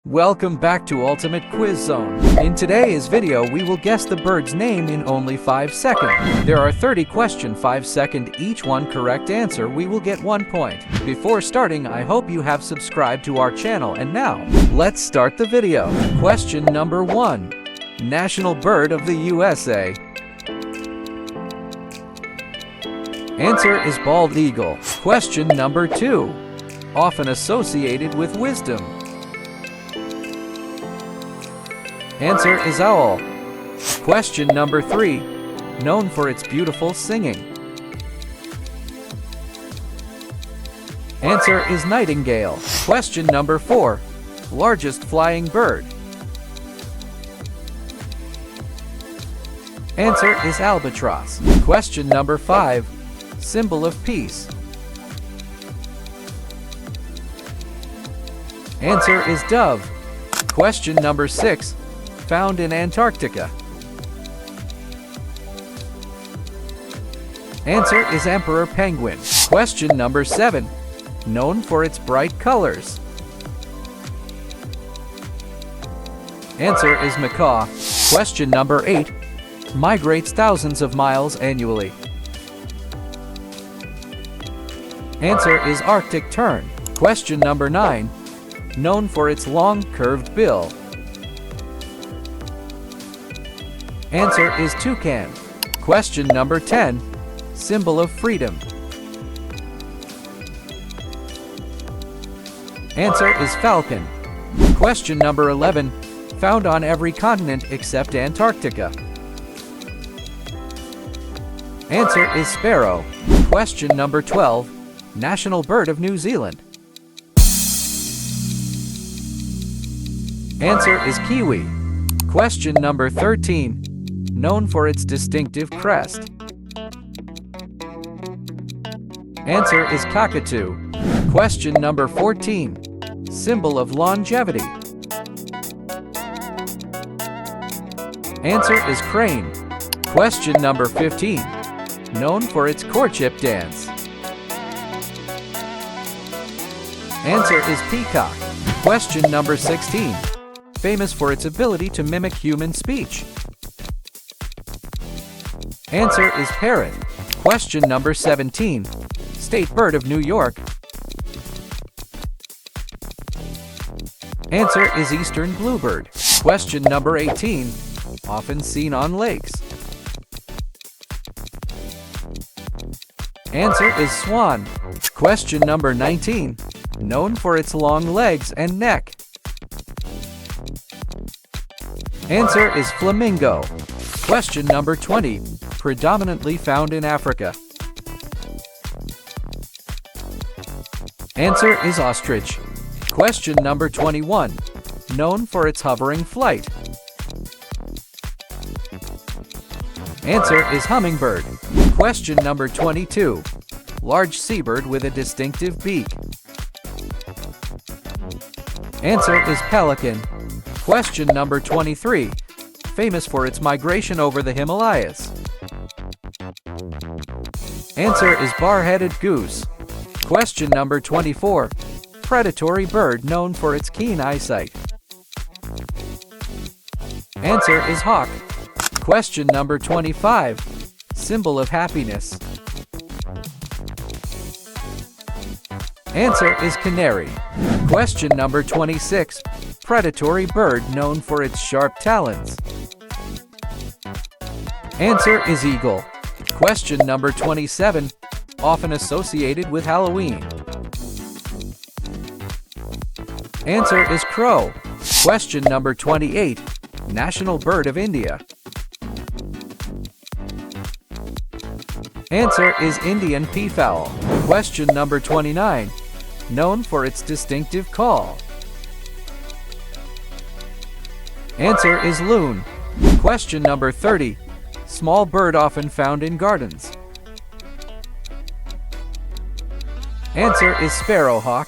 Welcome back to Ultimate Quiz Zone. In today's video, we will guess the bird's name in only 5 seconds. There are 30 questions, 5 seconds each. One correct answer, we will get 1 point. Before starting, I hope you have subscribed to our channel, and now, let's start the video. Question number 1. National bird of the USA. Answer is bald eagle. Question number 2. Often associated with wisdom. Answer is owl. Question number 3. Known for its beautiful singing. Answer is nightingale. Question number 4. Largest flying bird. Answer is albatross. Question number 5. Symbol of peace. Answer is dove. Question number 6. Found in Antarctica. Answer is emperor penguin. Question number 7. Known for its bright colors. Answer is macaw. Question number 8. Migrates thousands of miles annually. Answer is Arctic tern. Question number 9. Known for its long, curved bill. Answer is toucan. Question number 10. Symbol of freedom. Answer is falcon. Question number 11. Found on every continent except Antarctica. Answer is sparrow. Question number 12. National bird of New Zealand. Answer is kiwi. Question number 13. Known for its distinctive crest. Answer is cockatoo. Question number 14. Symbol of longevity. Answer is crane. Question number 15. Known for its courtship dance. Answer is peacock. Question number 16. Famous for its ability to mimic human speech. Answer is parrot. Question number 17. State bird of New York. Answer is eastern bluebird. Question number 18. Often seen on lakes. Answer is swan. Question number 19. Known for its long legs and neck. Answer is flamingo. Question number 20. Predominantly found in Africa. Answer is ostrich. Question number 21. Known for its hovering flight. Answer is hummingbird. Question number 22. Large seabird with a distinctive beak. Answer is pelican. Question number 23. Famous for its migration over the Himalayas. Answer is bar-headed goose. Question number 24. Predatory bird known for its keen eyesight. Answer is hawk. Question number 25. Symbol of happiness. Answer is canary. Question number 26. Predatory bird known for its sharp talons. Answer is eagle. Question number 27. Often associated with Halloween. Answer is crow. Question number 28. National bird of India. Answer is Indian peafowl. Question number 29. Known for its distinctive call. Answer is loon. Question number 30. Small bird often found in gardens. Answer is sparrowhawk.